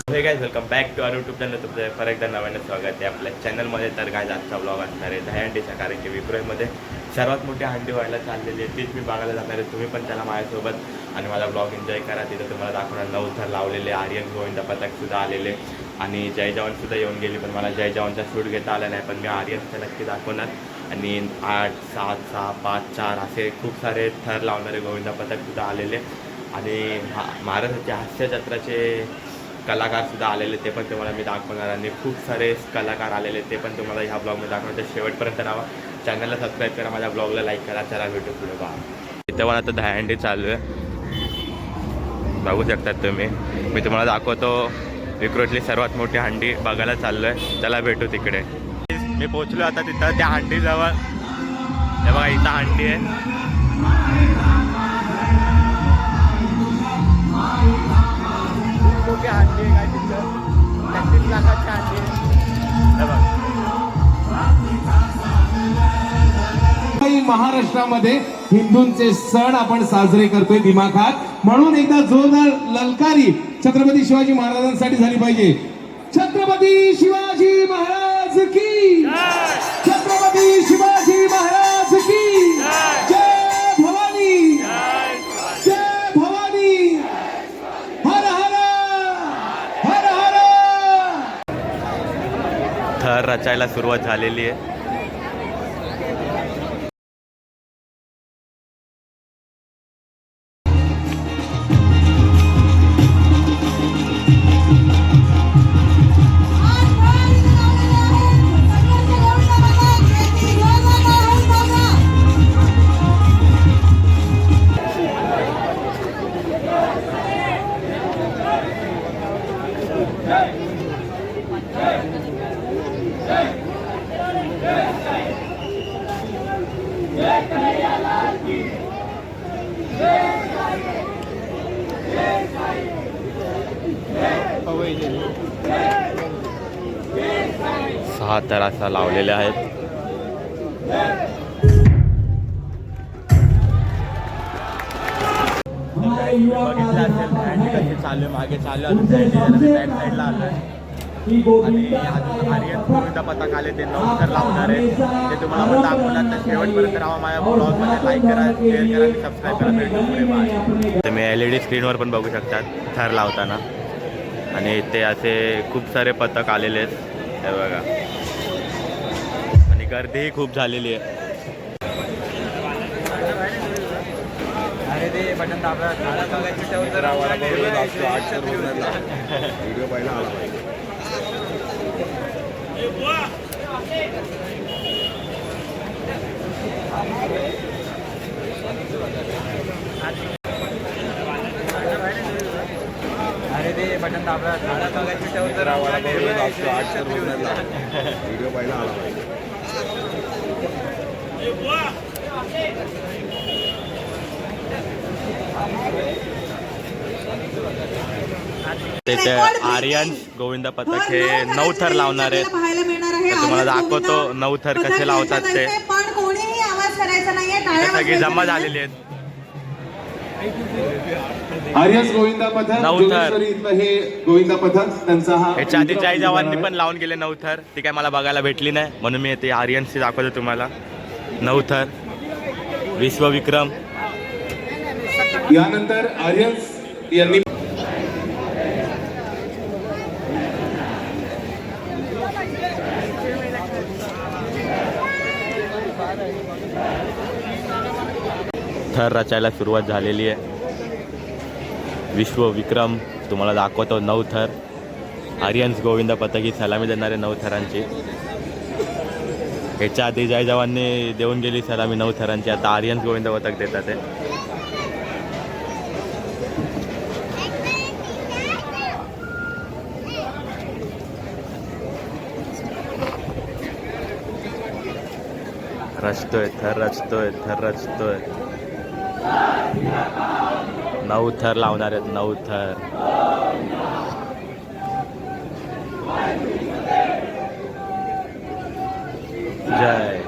हे guys welcome back to our YouTube channel. तुमचं परत एकदा नव्यानं स्वागत आहे आपल्या चॅनलमध्ये. तर गाईज आजचा ब्लॉग असणार आहे दहीहंडीचा, कारण की विक्रोळीमध्ये सर्वात मोठी हंडी व्हायला चाललेली आहे. तीच मी बघायला जाणार आहे. तुम्ही पण त्याला माझ्यासोबत आणि माझा ब्लॉग एन्जॉय करा. तिथं तुम्हाला दाखवणार 9 थर लावलेले, आर्यन गोविंदा पथकसुद्धा आलेले आणि जय जवानसुद्धा येऊन गेली. पण मला जय जवानचा शूट घेता आला नाही, पण मी आर्यनचं नक्की दाखवणार. आणि 8, 7, 6, 5, 4 असे खूप सारे थर लावणारे गोविंदा पथकसुद्धा आलेले आणि महाराष्ट्राचे हास्यजत्राचे कलाकारसुद्धा आलेले, ते पण तुम्हाला मी दाखवणार. आणि खूप सारे कलाकार आलेले, ते पण तुम्हाला ह्या ब्लॉगमध्ये दाखवणार. तर शेवटपर्यंत राहा. चॅनलला सबस्क्राईब करा, माझ्या ब्लॉगला लाईक करा. चला भेटू पुढे. बा इथं पण आता दहीहंडी चालू आहे, बघू शकतात तुम्ही. मी तुम्हाला दाखवतो विक्रोळीतली सर्वात मोठी हंडी बघायला चाललो आहे. चला भेटू तिकडे. मी पोचलो आता तिथं त्या हंडीजवळ. हे बघा इथं हंडी आहे. मोठी हंडी आहे काय तिथं, 33 लाखाची हंडी आहे. महाराष्ट्रामध्ये हिंदूंचे सण आपण साजरे करतोय दिमाखात, म्हणून एकदा जोरदार ललकारी छत्रपती शिवाजी महाराजांसाठी झाली पाहिजे. छत्रपती शिवाजी महाराज की, छत्रपती शिवाजी महाराज की जय भवानी, जय भवानी. हर हर हर हर. थर रचायला सुरुवात झालेली आहे. सहा तर असा लावलेले आहेत. बघितलं असेल हँडी कशी चालू आहे, मागे चालू आहे. बॅक साईडला आलं आणि अजून आर्यन गोविंदा पथक आले, ते 9 थर लावणार आहे. ते तुम्हाला पण दाखवणार. तर शेवटपर्यंत राहा. माझ्या ब्लॉगमध्ये लाईक करा, शेअर करा आणि सबस्क्राईब करा. भेटू पुढे. बाय. तुम्ही LED स्क्रीनवर पण बघू शकतात थर लावताना. आणि ते असे खूप सारे पथक आलेले आहेत, हे बघा. आणि गर्दीही खूप झालेली आहे. अरे ते बटन दाबला व्हिडिओ पाहिला आला पाहिजे. अरे ते बटन दाबला व्हिडिओ पाहिला आला पाहिजे. तिथे आर्यन गोविंदा पथक हे 9 थर लावणार आहेत. तुम्हाला दाखवतो 9 थर कसे लावतात ते. सगळी जमा झालेली आहेत. आर्यस गोविंदा पथक, 9 थर. इथलं हे गोविंदा पथक त्यांचा हा. याच्या आधी जय जवाननी पण लावून गेले 9 थर. ती काय मला बघायला भेटली नाही, म्हणून मी ते आर्यनची दाखवतो तुम्हाला. 9 थर विश्वविक्रम. यानंतर आर्यन्स यांनी थर रचायला सुरुवात झालेली आहे. विश्वविक्रम तुम्हाला दाखवतो 9 थर. आर्यन्स गोविंदा पथक ही सलामी देणारे 9 थरांची. ह्याच्या आधी जय जवानने देऊन गेली सलामी 9 थरांची. आता आर्यन्स गोविंदा पथक देतात ते. रचतोय थर, रचतोय थर, रचतोय. 9 थर लावणार आहेत. 9 थर. जय.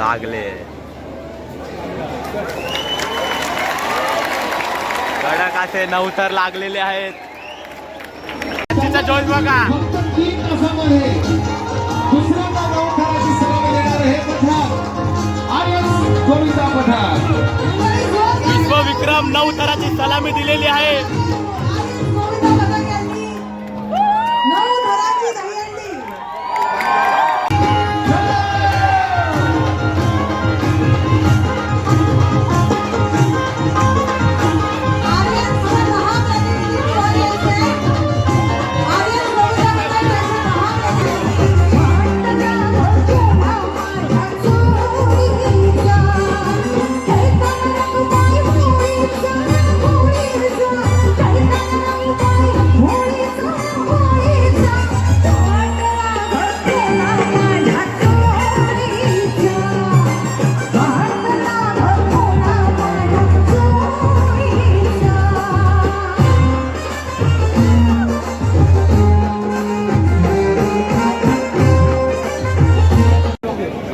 लागले. कडक असे 9 थर लागलेले आहेत. तिचा जोश बघा. फक्त 3 तासामध्ये दुसऱ्यांदा 9 थराची सलामी देणार हे पथक आर्यस गोविंदा पथक. विश्वविक्रम 9 थराची सलामी दिलेली आहे.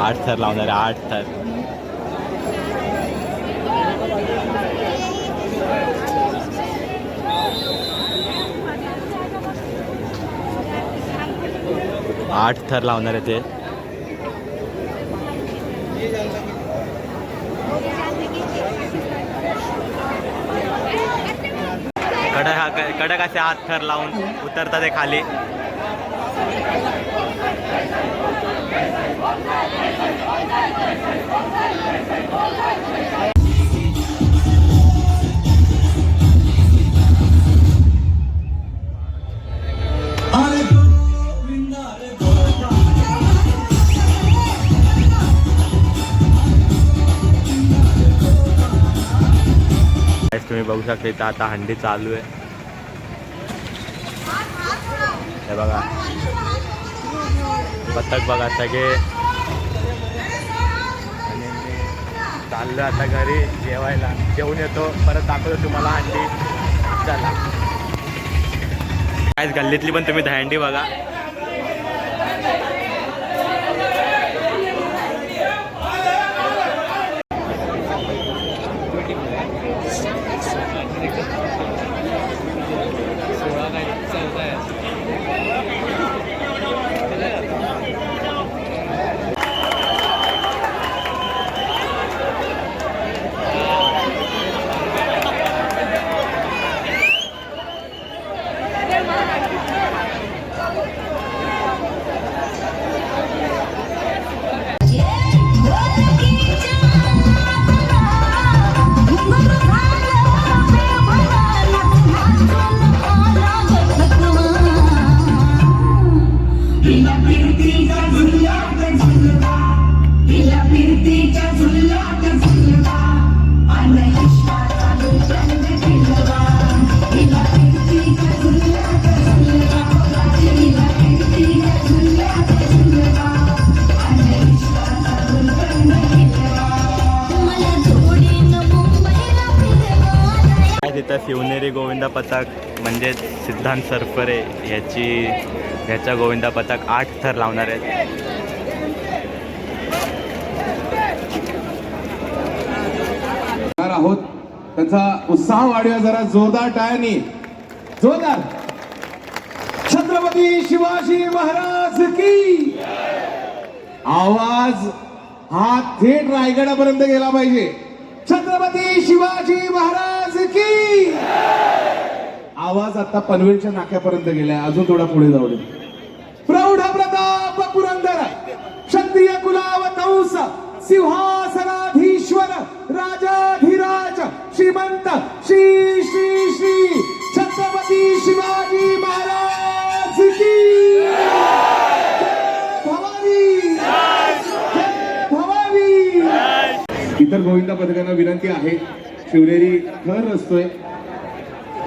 आठ थर लावणार आहे. 8 थर. आठ थर लावणार आहे ते. कडक असे 8 थर लावून उतरतात ते खाली. तुम्ही बघू शकता इथं आता हंडी चालू आहे. हे बघा पथक बघा सगळे. आणि चाललो आता घरी जेवायला. जेवून येतो परत दाखवतो तुम्हाला हंडी. चला काय गल्लीतली पण तुम्ही दहीहंडी बघा. तिथं शिवनेरी गोविंदा पथक म्हणजे सिद्धांत सरफरे ह्याचा गोविंदा पथक 8 थर लावणार आहेत. आहोत त्यांचा उत्साह वाढूया जरा जोरदार टाळ्यांनी. जोरदार. छत्रपती शिवाजी महाराज की. आवाज हा थेट रायगडापर्यंत गेला पाहिजे. छत्रपती शिवाजी महाराज की. आवाज आता पनवेलच्या नाक्यापर्यंत गेलाय. अजून थोडा पुढे जाऊ दे. प्रौढ प्रताप पुरंदर क्षत्रिय कुलावतंस सिंहासनाधीश्वर राजाधिराज श्रीमंत श्री श्री श्री छत्रपती शिवाजी महाराज की. भवानी भवानी. इतर गोविंदा पथकांना विनंती आहे. शिवनेरी थर असतोय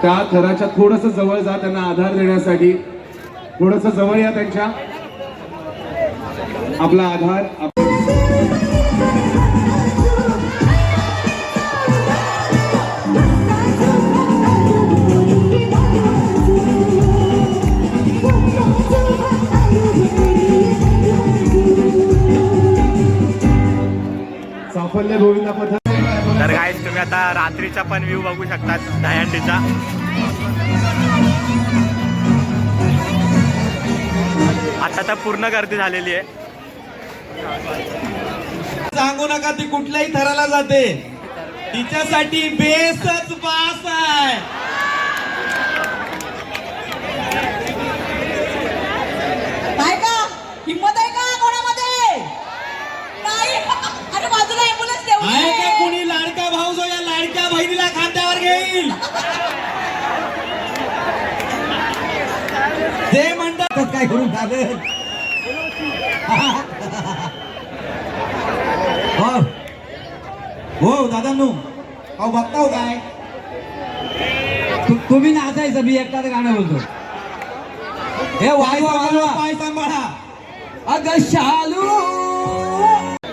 त्या थराच्या थोडस जवळ जा. त्यांना आधार देण्यासाठी थोडस जवळ या त्यांच्या. आपला आधार वल्ले गोविंदा पथक. तर गाईज तुम्ही आता रात्रीचा पण व्ह्यू बघू शकतात दहीहंडीचा. आता तर पूर्ण गर्दी झालेली आहे. सांगू नका ती कुठल्याही थराला जाते, तिच्यासाठी बेसच बास आहे. काय का हिम्मत आहे का कोणामध्ये? नाही. अरे बाजूला एम्ब्युलन्स ठेवून आहे का दे. कुणी लाडका भाऊ जो या लाडक्या बहिणीला खांद्यावर घेईल? ते म्हणतात काय करून झालं. हो दादांनो, अहो बघताव काय तुम्ही नाचायचं, मी एकटाच गाणं बोलतो. हे वाजवा वाजवा, पाय सांभाळा. अगं शालू.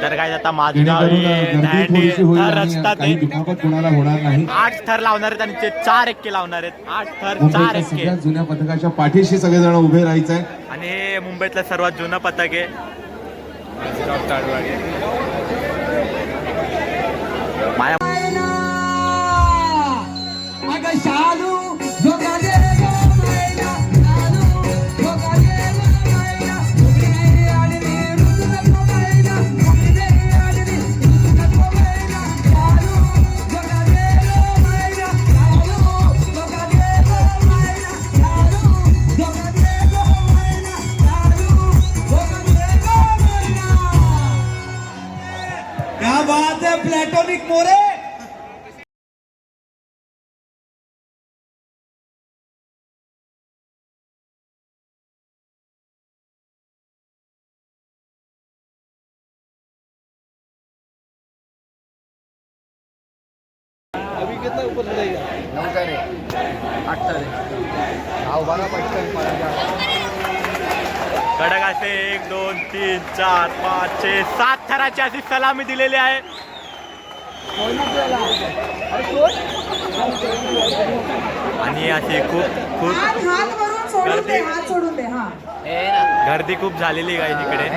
तर काय आता माझगाव जेणेकरून हे गर्दी दहीहंडी थोडीशी होईल थर आणि रस्ता काही ते दुखापत कोणाला होणार नाही. 8 थर लावणार आहेत आणि ते 4 एक्के लावणार आहेत. 8 थर 4 मुंबईच्या एक्के. सगळ्यात जुन्या पथकाच्या पाठीशी सगळेजण उभे राहायचं आहे. आणि हे मुंबईतलं सर्वात जुनं पथक आहे. माया अगं शालू जो गाजे जो मैना, शालू जो गाजे जो मैना, उभी नाही आडवी रुजू नको मैना, उभी नाही आडवी रुजू नको मैना, शालू जो गाजे जो मैना, शालू जो गाजे जो मैना, शालू जो गाजे जो मैना, शालू जो गाजे जो मैना. क्या बात है प्लेटोनिक मोरे. कडक असे 1 2 3 4 5 6 7 थराची अशी सलामी दिलेली आहे. आणि अशी खूप हात हात वरून सोडून दे, गर्दी. हात सोडून दे. हा गर्दी खूप झालेली आहे इकडे.